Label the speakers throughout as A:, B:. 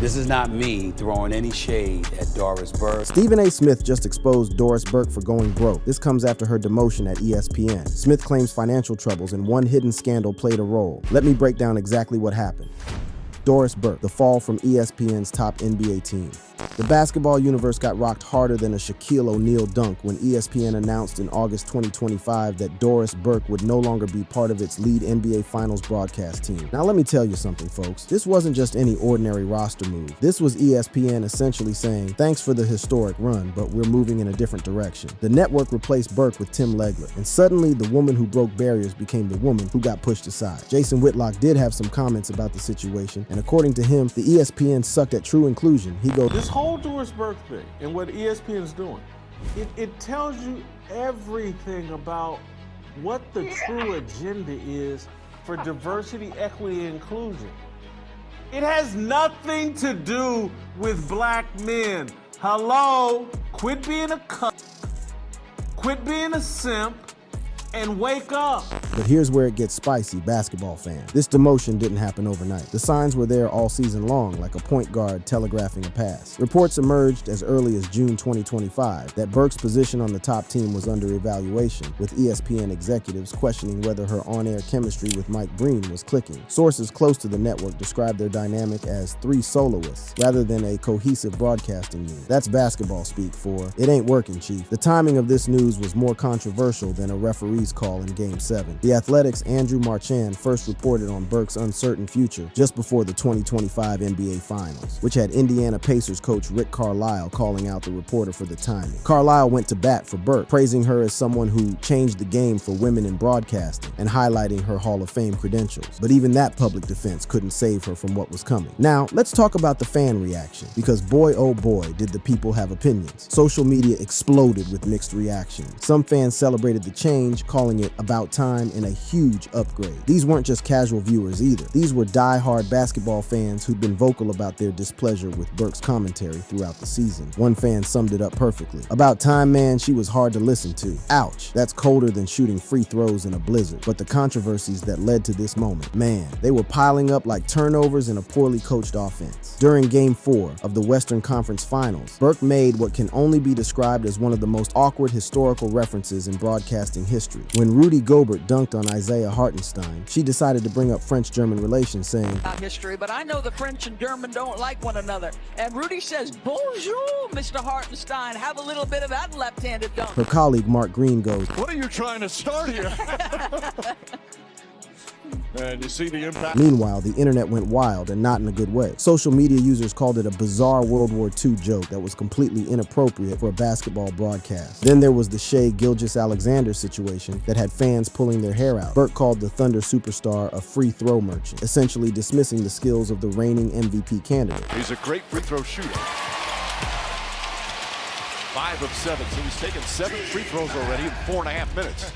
A: This is not me throwing any shade at Doris Burke.
B: Stephen A. Smith just exposed Doris Burke for going broke. This comes after her demotion at ESPN. Smith claims financial troubles and one hidden scandal played a role. Let me break down exactly what happened. Doris Burke, the fall from ESPN's top NBA team. The basketball universe got rocked harder than a Shaquille O'Neal dunk when ESPN announced in August 2025 that Doris Burke would no longer be part of its lead NBA Finals broadcast team. Now let me tell you something, folks. This wasn't just any ordinary roster move. This was ESPN essentially saying, thanks for the historic run, but we're moving in a different direction. The network replaced Burke with Tim Legler, and suddenly the woman who broke barriers became the woman who got pushed aside. Jason Whitlock did have some comments about the situation, and according to him, the ESPN sucked at true inclusion. He goes,
C: "This whole Doris Burke thing and what ESPN is doing, it tells you everything about what the true agenda is for diversity, equity, and inclusion. It has nothing to do with black men. Hello? Quit being a cunt, quit being a simp, and wake up."
B: But here's where it gets spicy, basketball fans. This demotion didn't happen overnight. The signs were there all season long, like a point guard telegraphing a pass. Reports emerged as early as June 2025 that Burke's position on the top team was under evaluation, with ESPN executives questioning whether her on-air chemistry with Mike Breen was clicking. Sources close to the network described their dynamic as three soloists, rather than a cohesive broadcasting unit. That's basketball speak for, it ain't working, Chief. The timing of this news was more controversial than a referee's call in Game 7. The Athletic's Andrew Marchand first reported on Burke's uncertain future just before the 2025 NBA Finals, which had Indiana Pacers coach Rick Carlisle calling out the reporter for the timing. Carlisle went to bat for Burke, praising her as someone who changed the game for women in broadcasting and highlighting her Hall of Fame credentials. But even that public defense couldn't save her from what was coming. Now, let's talk about the fan reaction, because boy oh boy did the people have opinions. Social media exploded with mixed reactions. Some fans celebrated the change, calling it about time and a huge upgrade. These weren't just casual viewers either. These were die-hard basketball fans who'd been vocal about their displeasure with Burke's commentary throughout the season. One fan summed it up perfectly. "About time, man, she was hard to listen to. Ouch, that's colder than shooting free throws in a blizzard." But the controversies that led to this moment, man, they were piling up like turnovers in a poorly coached offense. During Game 4 of the Western Conference Finals, Burke made what can only be described as one of the most awkward historical references in broadcasting history. When Rudy Gobert dunked on Isaiah Hartenstein, she decided to bring up French-German relations, saying,
D: "History, but I know the French and German don't like one another." And Rudy says, "Bonjour, Mr. Hartenstein. Have a little bit of that left-handed dunk."
B: Her colleague Mark Green goes,
E: "What are you trying to start here?" And you see the impact.
B: Meanwhile, the internet went wild, and not in a good way. Social media users called it a bizarre World War II joke that was completely inappropriate for a basketball broadcast. Then there was the Shai Gilgeous-Alexander situation that had fans pulling their hair out. Burke called the Thunder superstar a free throw merchant, essentially dismissing the skills of the reigning MVP candidate.
E: He's a great free throw shooter. 5 of 7, so he's taken 7 free throws already in 4.5 minutes.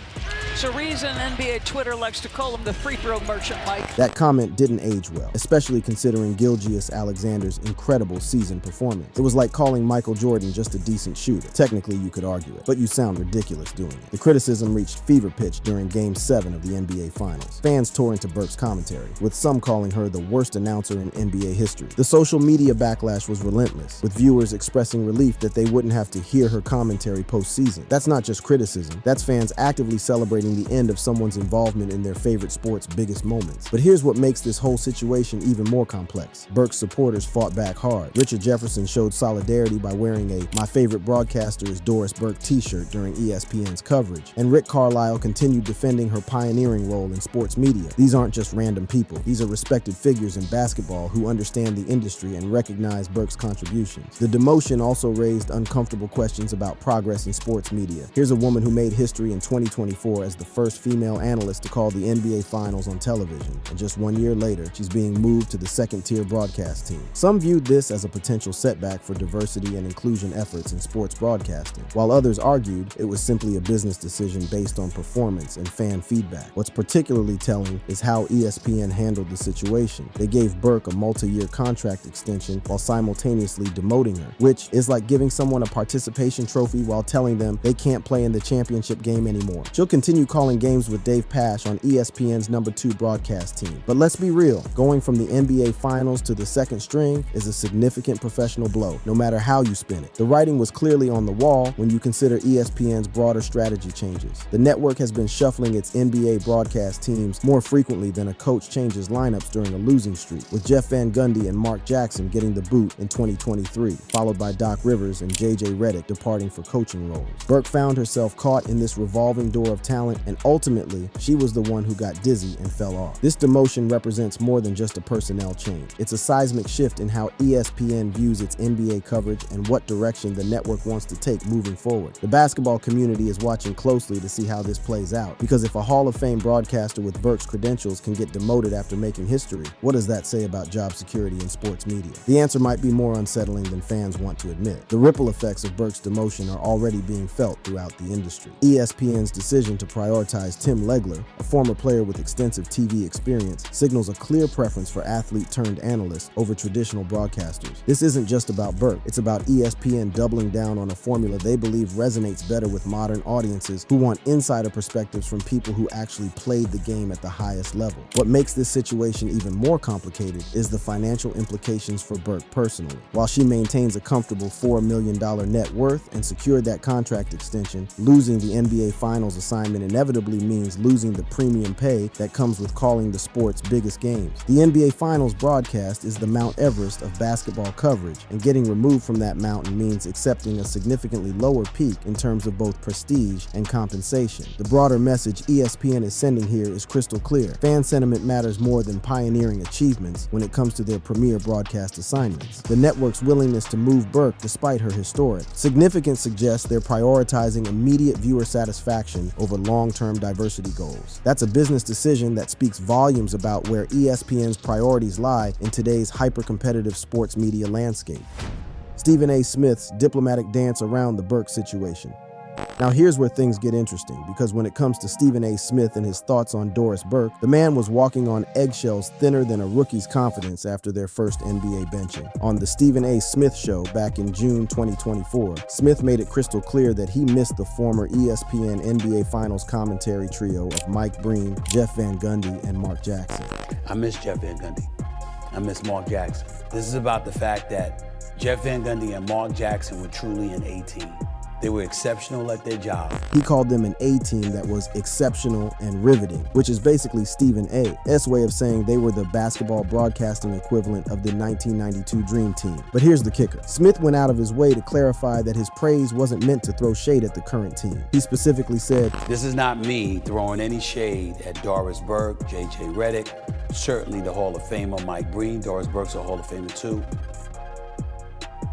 D: It's a reason NBA Twitter likes to call him the free throw merchant, Mike.
B: That comment didn't age well, especially considering Gilgeous-Alexander's incredible season performance. It was like calling Michael Jordan just a decent shooter. Technically, you could argue it, but you sound ridiculous doing it. The criticism reached fever pitch during Game 7 of the NBA Finals. Fans tore into Burke's commentary, with some calling her the worst announcer in NBA history. The social media backlash was relentless, with viewers expressing relief that they wouldn't have to hear her commentary postseason. That's not just criticism, that's fans actively celebrating the end of someone's involvement in their favorite sport's biggest moments. But here's what makes this whole situation even more complex. Burke's supporters fought back hard. Richard Jefferson showed solidarity by wearing a "My Favorite Broadcaster is Doris Burke" t-shirt during ESPN's coverage, and Rick Carlisle continued defending her pioneering role in sports media. These aren't just random people. These are respected figures in basketball who understand the industry and recognize Burke's contributions. The demotion also raised uncomfortable questions about progress in sports media. Here's a woman who made history in 2024 as the first female analyst to call the NBA Finals on television, and just 1 year later, she's being moved to the second-tier broadcast team. Some viewed this as a potential setback for diversity and inclusion efforts in sports broadcasting, while others argued it was simply a business decision based on performance and fan feedback. What's particularly telling is how ESPN handled the situation. They gave Burke a multi-year contract extension while simultaneously demoting her, which is like giving someone a participation trophy while telling them they can't play in the championship game anymore. She'll continue calling games with Dave Pasch on ESPN's #2 broadcast team. But let's be real, going from the NBA Finals to the second string is a significant professional blow, no matter how you spin it. The writing was clearly on the wall when you consider ESPN's broader strategy changes. The network has been shuffling its NBA broadcast teams more frequently than a coach changes lineups during a losing streak, with Jeff Van Gundy and Mark Jackson getting the boot in 2023, followed by Doc Rivers and JJ Redick departing for coaching roles. Burke found herself caught in this revolving door of talent, and ultimately, she was the one who got dizzy and fell off. This demotion represents more than just a personnel change. It's a seismic shift in how ESPN views its NBA coverage and what direction the network wants to take moving forward. The basketball community is watching closely to see how this plays out, because if a Hall of Fame broadcaster with Burke's credentials can get demoted after making history, what does that say about job security in sports media? The answer might be more unsettling than fans want to admit. The ripple effects of Burke's demotion are already being felt throughout the industry. ESPN's decision to prioritize Tim Legler, a former player with extensive TV experience, signals a clear preference for athlete-turned-analyst over traditional broadcasters. This isn't just about Burke, it's about ESPN doubling down on a formula they believe resonates better with modern audiences who want insider perspectives from people who actually played the game at the highest level. What makes this situation even more complicated is the financial implications for Burke personally. While she maintains a comfortable $4 million net worth and secured that contract extension, losing the NBA Finals assignment inevitably means losing the premium pay that comes with calling the sport's biggest games. The NBA Finals broadcast is the Mount Everest of basketball coverage, and getting removed from that mountain means accepting a significantly lower peak in terms of both prestige and compensation. The broader message ESPN is sending here is crystal clear. Fan sentiment matters more than pioneering achievements when it comes to their premier broadcast assignments. The network's willingness to move Burke despite her historic significance suggests they're prioritizing immediate viewer satisfaction over long-term diversity goals. That's a business decision that speaks volumes about where ESPN's priorities lie in today's hyper-competitive sports media landscape. Stephen A. Smith's diplomatic dance around the Burke situation. Now here's where things get interesting, because when it comes to Stephen A. Smith and his thoughts on Doris Burke, the man was walking on eggshells thinner than a rookie's confidence after their first NBA benching. On the Stephen A. Smith Show back in June 2024, Smith made it crystal clear that he missed the former ESPN NBA Finals commentary trio of Mike Breen, Jeff Van Gundy, and Mark Jackson.
A: I miss Jeff Van Gundy. I miss Mark Jackson. This is about the fact that Jeff Van Gundy and Mark Jackson were truly an A-team. They were exceptional at their job.
B: He called them an A-team that was exceptional and riveting, which is basically Stephen A.'s way of saying they were the basketball broadcasting equivalent of the 1992 Dream Team. But here's the kicker. Smith went out of his way to clarify that his praise wasn't meant to throw shade at the current team. He specifically said,
A: "This is not me throwing any shade at Doris Burke, JJ Redick, certainly the Hall of Famer Mike Breen. Doris Burke's a Hall of Famer too.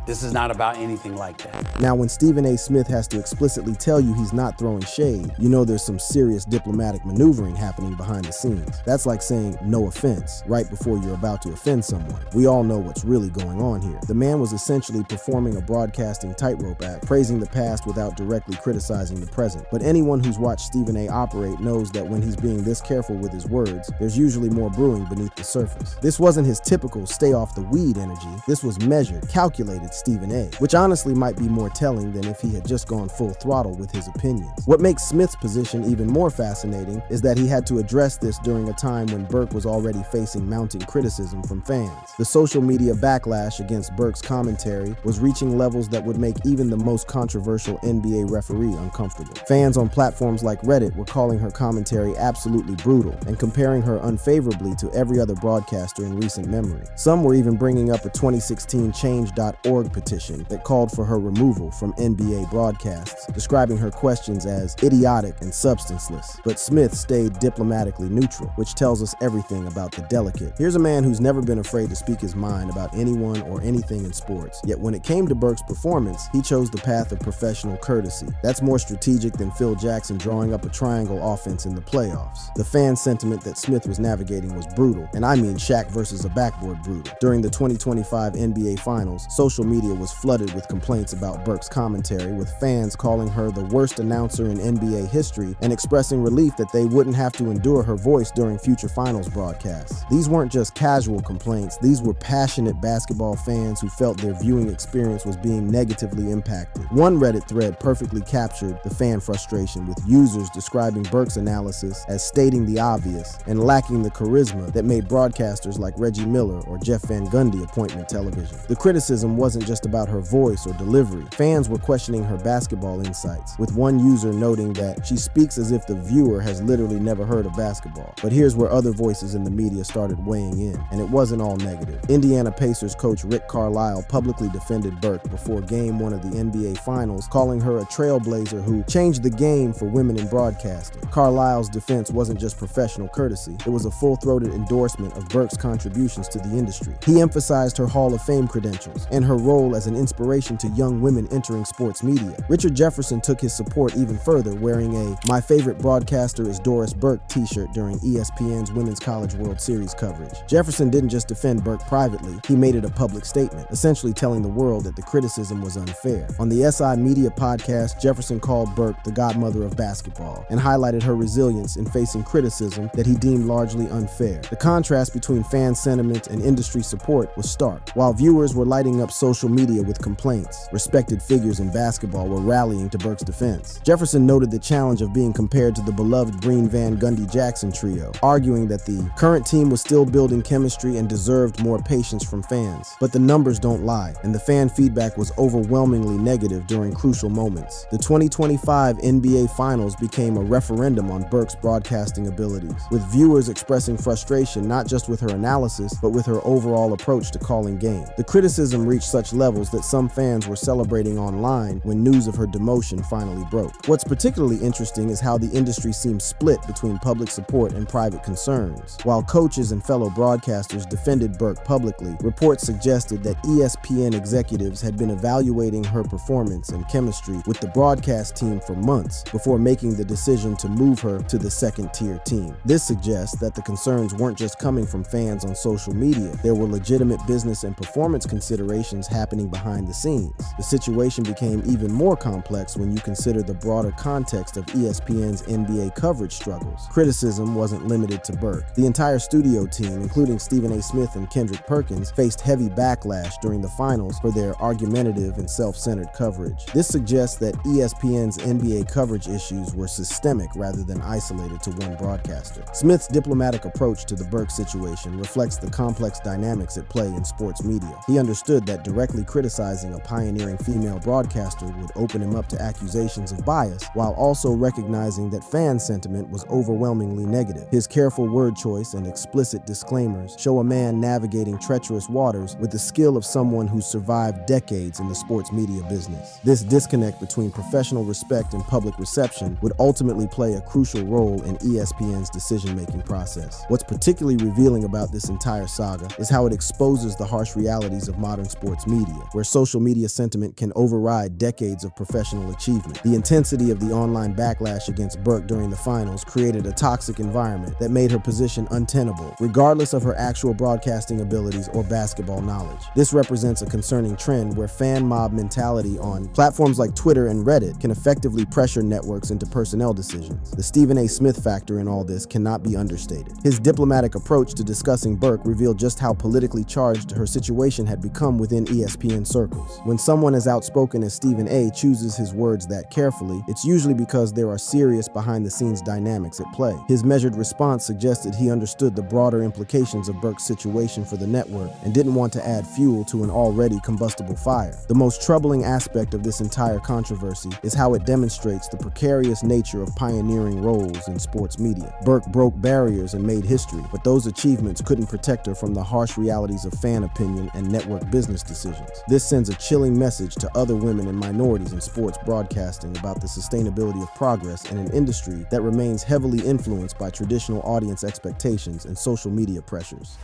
A: This is not about anything like that."
B: Now, when Stephen A. Smith has to explicitly tell you he's not throwing shade, you know there's some serious diplomatic maneuvering happening behind the scenes. That's like saying no offense right before you're about to offend someone. We all know what's really going on here. The man was essentially performing a broadcasting tightrope act, praising the past without directly criticizing the present. But anyone who's watched Stephen A. operate knows that when he's being this careful with his words, there's usually more brewing beneath the surface. This wasn't his typical stay off the weed energy. This was measured, calculated Stephen A., which honestly might be more telling than if he had just gone full throttle with his opinions. What makes Smith's position even more fascinating is that he had to address this during a time when Burke was already facing mounting criticism from fans. The social media backlash against Burke's commentary was reaching levels that would make even the most controversial NBA referee uncomfortable. Fans on platforms like Reddit were calling her commentary absolutely brutal and comparing her unfavorably to every other broadcaster in recent memory. Some were even bringing up a 2016 Change.org petition that called for her removal from NBA broadcasts, describing her questions as idiotic and substanceless. But Smith stayed diplomatically neutral, which tells us everything about the delicate. Here's a man who's never been afraid to speak his mind about anyone or anything in sports. Yet when it came to Burke's performance, he chose the path of professional courtesy. That's more strategic than Phil Jackson drawing up a triangle offense in the playoffs. The fan sentiment that Smith was navigating was brutal, and I mean Shaq versus a backboard brutal. During the 2025 NBA Finals, social media was flooded with complaints about Burke's commentary, with fans calling her the worst announcer in NBA history and expressing relief that they wouldn't have to endure her voice during future finals broadcasts. These weren't just casual complaints, these were passionate basketball fans who felt their viewing experience was being negatively impacted. One Reddit thread perfectly captured the fan frustration, with users describing Burke's analysis as stating the obvious and lacking the charisma that made broadcasters like Reggie Miller or Jeff Van Gundy appointment television. The criticism wasn't just about her voice or delivery. Fans were questioning her basketball insights, with one user noting that she speaks as if the viewer has literally never heard of basketball. But here's where other voices in the media started weighing in, and it wasn't all negative. Indiana Pacers coach Rick Carlisle publicly defended Burke before Game 1 of the NBA Finals, calling her a trailblazer who changed the game for women in broadcasting. Carlisle's defense wasn't just professional courtesy, it was a full-throated endorsement of Burke's contributions to the industry. He emphasized her Hall of Fame credentials and her role as an inspiration to young women entering sports media. Richard Jefferson took his support even further, wearing a "My favorite broadcaster is Doris Burke" t-shirt during ESPN's Women's College World Series coverage. Jefferson didn't just defend Burke privately, he made it a public statement, essentially telling the world that the criticism was unfair. On the SI Media podcast, Jefferson called Burke the godmother of basketball and highlighted her resilience in facing criticism that he deemed largely unfair. The contrast between fan sentiment and industry support was stark. While viewers were lighting up social media with complaints, respected figures in basketball were rallying to Burke's defense. Jefferson noted the challenge of being compared to the beloved Breen Van Gundy Jackson trio, arguing that the current team was still building chemistry and deserved more patience from fans. But the numbers don't lie, and the fan feedback was overwhelmingly negative during crucial moments. The 2025 NBA Finals became a referendum on Burke's broadcasting abilities, with viewers expressing frustration not just with her analysis, but with her overall approach to calling games. The criticism reached such levels that some fans were celebrating online when news of her demotion finally broke. What's particularly interesting is how the industry seems split between public support and private concerns. While coaches and fellow broadcasters defended Burke publicly, reports suggested that ESPN executives had been evaluating her performance and chemistry with the broadcast team for months before making the decision to move her to the second-tier team. This suggests that the concerns weren't just coming from fans on social media. There were legitimate business and performance considerations happening behind the scenes. The situation became even more complex when you consider the broader context of ESPN's NBA coverage struggles. Criticism wasn't limited to Burke. The entire studio team, including Stephen A. Smith and Kendrick Perkins, faced heavy backlash during the finals for their argumentative and self-centered coverage. This suggests that ESPN's NBA coverage issues were systemic rather than isolated to one broadcaster. Smith's diplomatic approach to the Burke situation reflects the complex dynamics at play in sports media. He understood that directly criticizing a pioneering female broadcaster would open him up to accusations of bias, while also recognizing that fan sentiment was overwhelmingly negative. His careful word choice and explicit disclaimers show a man navigating treacherous waters with the skill of someone who's survived decades in the sports media business. This disconnect between professional respect and public reception would ultimately play a crucial role in ESPN's decision-making process. What's particularly revealing about this entire saga is how it exposes the harsh realities of modern sports media, where social media sentiment can override decades of professional achievement. The intensity of the online backlash against Burke during the finals created a toxic environment that made her position untenable, regardless of her actual broadcasting abilities or basketball knowledge. This represents a concerning trend where fan mob mentality on platforms like Twitter and Reddit can effectively pressure networks into personnel decisions. The Stephen A. Smith factor in all this cannot be understated. His diplomatic approach to discussing Burke revealed just how politically charged her situation had become within ESPN circles. When someone as outspoken as Stephen A. chooses his words that carefully, it's usually because there are serious behind-the-scenes dynamics at play. His measured response suggested he understood the broader implications of Burke's situation for the network and didn't want to add fuel to an already combustible fire. The most troubling aspect of this entire controversy is how it demonstrates the precarious nature of pioneering roles in sports media. Burke broke barriers and made history, but those achievements couldn't protect her from the harsh realities of fan opinion and network business decisions. This sends a chilling message to other women and minorities in sports broadcasting about the sustainability of progress in an industry that remains heavily influenced by traditional audience expectations and social media pressures.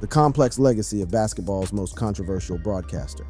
B: The complex legacy of basketball's most controversial broadcaster.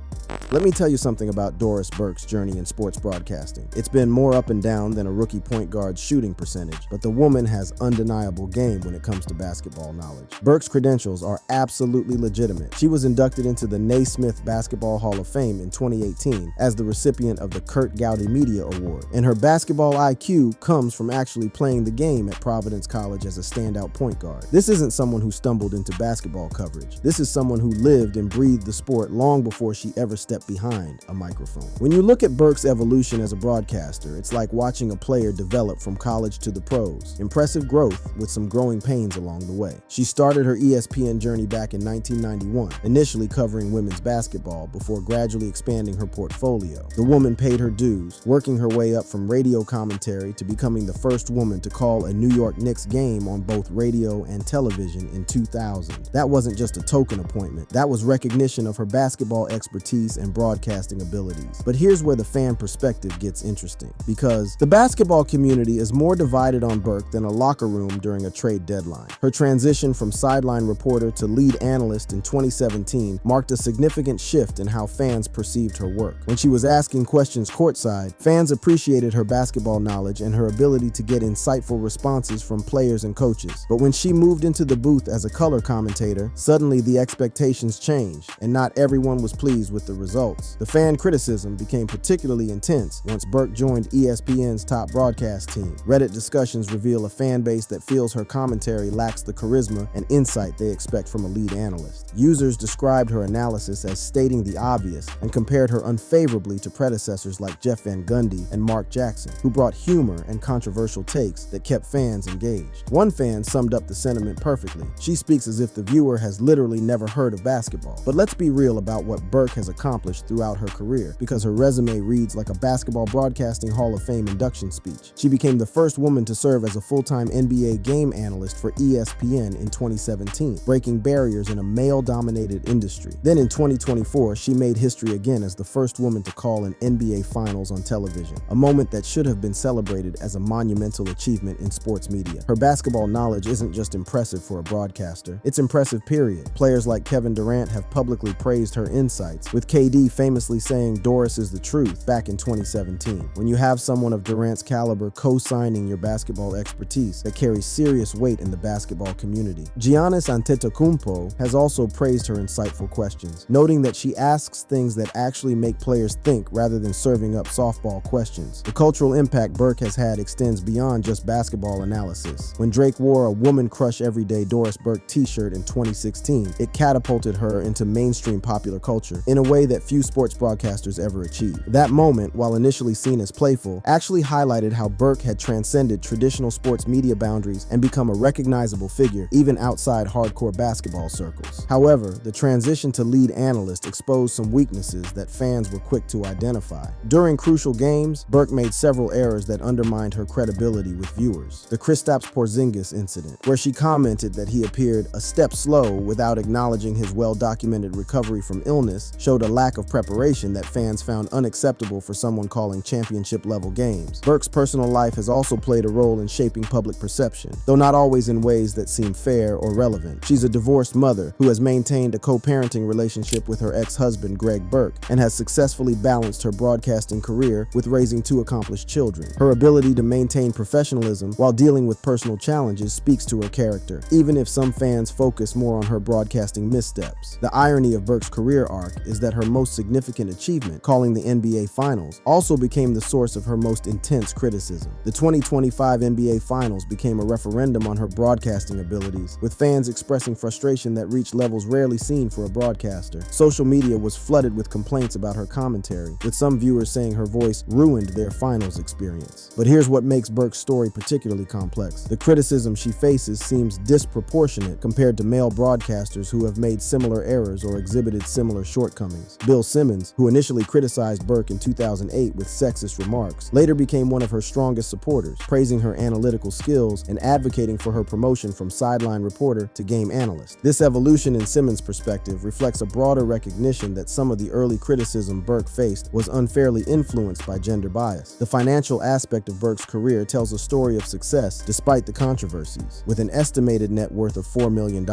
B: Let me tell you something about Doris Burke's journey in sports broadcasting. It's been more up and down than a rookie point guard's shooting percentage, but the woman has undeniable game when it comes to basketball knowledge. Burke's credentials are absolutely legitimate. She was inducted into the Naismith Basketball Hall of Fame in 2018 as the recipient of the Kurt Gowdy Media Award, and her basketball IQ comes from actually playing the game at Providence College as a standout point guard. This isn't someone who stumbled into basketball coverage. This is someone who lived and breathed the sport long before she ever stepped behind a microphone. When you look at Burke's evolution as a broadcaster, it's like watching a player develop from college to the pros. Impressive growth with some growing pains along the way. She started her ESPN journey back in 1991, initially covering women's basketball before gradually expanding her portfolio. The woman paid her dues, working her way up from radio commentary to becoming the first woman to call a New York Knicks game on both radio and television in 2000. That wasn't just a token appointment. That was recognition of her basketball expertise and broadcasting abilities. But here's where the fan perspective gets interesting, because the basketball community is more divided on Burke than a locker room during a trade deadline. Her transition from sideline reporter to lead analyst in 2017 marked a significant shift in how fans perceived her work. When she was asking questions courtside, fans appreciated her basketball knowledge and her ability to get insightful responses from players and coaches. But when she moved into the booth as a color commentator, suddenly the expectations changed, and not everyone was pleased with the results. The fan criticism became particularly intense once Burke joined ESPN's top broadcast team. Reddit discussions reveal a fan base that feels her commentary lacks the charisma and insight they expect from a lead analyst. Users described her analysis as stating the obvious and compared her unfavorably to predecessors like Jeff Van Gundy and Mark Jackson, who brought humor and controversial takes that kept fans engaged. One fan summed up the sentiment perfectly. She speaks as if the viewer has literally never heard of basketball. But let's be real about what Burke has accomplished throughout her career, because her resume reads like a Basketball Broadcasting Hall of Fame induction speech. She became the first woman to serve as a full-time NBA game analyst for ESPN in 2017, breaking barriers in a male-dominated industry. Then in 2024, she made history again as the first woman to call an NBA Finals on television, a moment that should have been celebrated as a monumental achievement in sports media. Her basketball knowledge isn't just impressive for a broadcaster, it's impressive, period. Players like Kevin Durant have publicly praised her insights, with KD famously saying Doris is the truth back in 2017. When you have someone of Durant's caliber co-signing your basketball expertise, that carries serious weight in the basketball community. Giannis Antetokounmpo has also praised her insightful questions, noting that she asks things that actually make players think rather than serving up softball questions. The cultural impact Burke has had extends beyond just basketball analysis. When Drake wore a Woman Crush Everyday Doris Burke t-shirt in 2016, it catapulted her into mainstream popular culture in a way that few sports broadcasters ever achieved. That moment, while initially seen as playful, actually highlighted how Burke had transcended traditional sports media boundaries and become a recognizable figure even outside hardcore basketball circles. However, the transition to lead analyst exposed some weaknesses that fans were quick to identify. During crucial games, Burke made several errors that undermined her credibility with viewers. The Kristaps Porzingis incident, where she commented that he appeared a step slow without acknowledging his well-documented recovery from illness, showed a lack of preparation that fans found unacceptable for someone calling championship-level games. Burke's personal life has also played a role in shaping public perception, though not always in ways that seem fair or relevant. She's a divorced mother who has maintained a co-parenting relationship with her ex-husband, Greg Burke, and has successfully balanced her broadcasting career with raising two accomplished children. Her ability to maintain professionalism while dealing with personal challenges speaks to her character, even if some fans focus more on her broadcasting missteps. The irony of Burke's career arc is that her most significant achievement, calling the NBA Finals, also became the source of her most intense criticism. The 2025 NBA Finals became a referendum on her broadcasting abilities, with fans expressing frustration that reached levels rarely seen for a broadcaster. Social media was flooded with complaints about her commentary, with some viewers saying her voice ruined their finals experience. But here's what makes Burke's story particularly complex. The criticism she faces seems disproportionate compared to male broadcasters who have made similar errors or exhibited similar shortcomings. Bill Simmons, who initially criticized Burke in 2008 with sexist remarks, later became one of her strongest supporters, praising her analytical skills and advocating for her promotion from sideline reporter to game analyst. This evolution in Simmons' perspective reflects a broader recognition that some of the early criticism Burke faced was unfairly influenced by gender bias. The financial aspect of Burke's career tells a story of success despite the controversies. With an estimated net worth of $4 million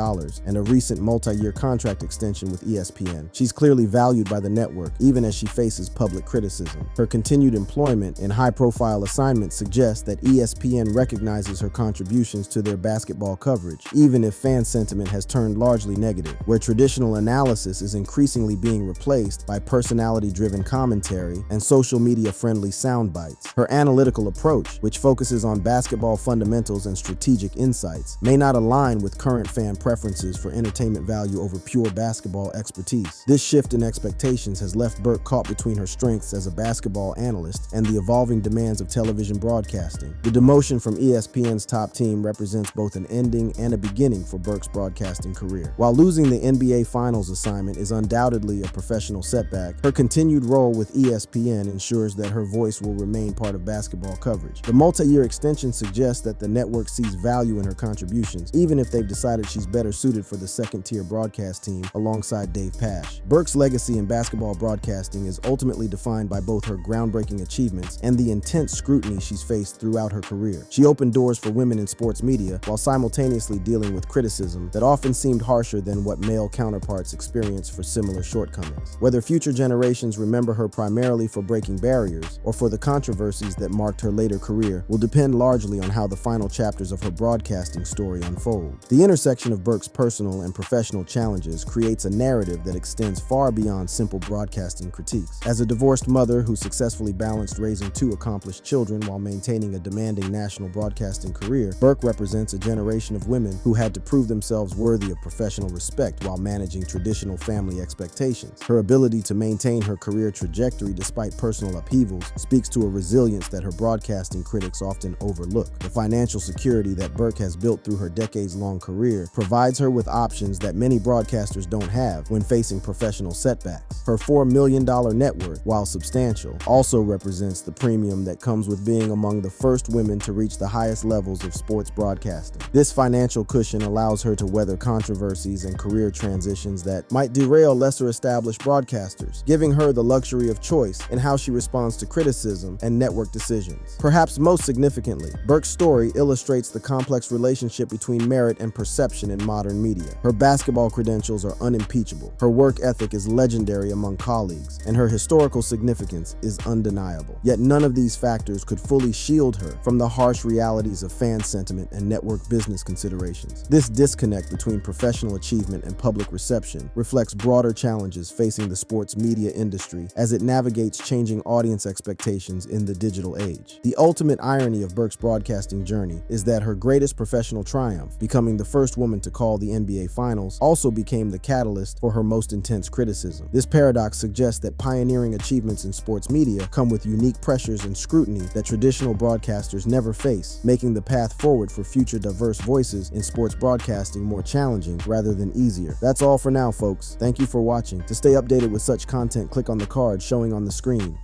B: and a recent multi-year contract extension with ESPN, she's clearly valued valued by the network, even as she faces public criticism. Her continued employment in high-profile assignments suggests that ESPN recognizes her contributions to their basketball coverage, even if fan sentiment has turned largely negative, where traditional analysis is increasingly being replaced by personality-driven commentary and social media-friendly sound bites. Her analytical approach, which focuses on basketball fundamentals and strategic insights, may not align with current fan preferences for entertainment value over pure basketball expertise. This shift in expectations has left Burke caught between her strengths as a basketball analyst and the evolving demands of television broadcasting. The demotion from ESPN's top team represents both an ending and a beginning for Burke's broadcasting career. While losing the NBA Finals assignment is undoubtedly a professional setback, her continued role with ESPN ensures that her voice will remain part of basketball coverage. The multi-year extension suggests that the network sees value in her contributions, even if they've decided she's better suited for the second-tier broadcast team alongside Dave Pasch. Burke's legacy in basketball broadcasting is ultimately defined by both her groundbreaking achievements and the intense scrutiny she's faced throughout her career. She opened doors for women in sports media while simultaneously dealing with criticism that often seemed harsher than what male counterparts experienced for similar shortcomings. Whether future generations remember her primarily for breaking barriers or for the controversies that marked her later career will depend largely on how the final chapters of her broadcasting story unfold. The intersection of Burke's personal and professional challenges creates a narrative that extends far beyond simple broadcasting critiques. As a divorced mother who successfully balanced raising two accomplished children while maintaining a demanding national broadcasting career, Burke represents a generation of women who had to prove themselves worthy of professional respect while managing traditional family expectations. Her ability to maintain her career trajectory despite personal upheavals speaks to a resilience that her broadcasting critics often overlook. The financial security that Burke has built through her decades-long career provides her with options that many broadcasters don't have when facing professional setbacks. Her $4 million net worth, while substantial, also represents the premium that comes with being among the first women to reach the highest levels of sports broadcasting. This financial cushion allows her to weather controversies and career transitions that might derail lesser-established broadcasters, giving her the luxury of choice in how she responds to criticism and network decisions. Perhaps most significantly, Burke's story illustrates the complex relationship between merit and perception in modern media. Her basketball credentials are unimpeachable, her work ethic is legendary among colleagues, and her historical significance is undeniable. Yet none of these factors could fully shield her from the harsh realities of fan sentiment and network business considerations. This disconnect between professional achievement and public reception reflects broader challenges facing the sports media industry as it navigates changing audience expectations in the digital age. The ultimate irony of Burke's broadcasting journey is that her greatest professional triumph, becoming the first woman to call the NBA Finals, also became the catalyst for her most intense criticism. This paradox suggests that pioneering achievements in sports media come with unique pressures and scrutiny that traditional broadcasters never face, making the path forward for future diverse voices in sports broadcasting more challenging rather than easier. That's all for now, folks. Thank you for watching. To stay updated with such content, click on the card showing on the screen.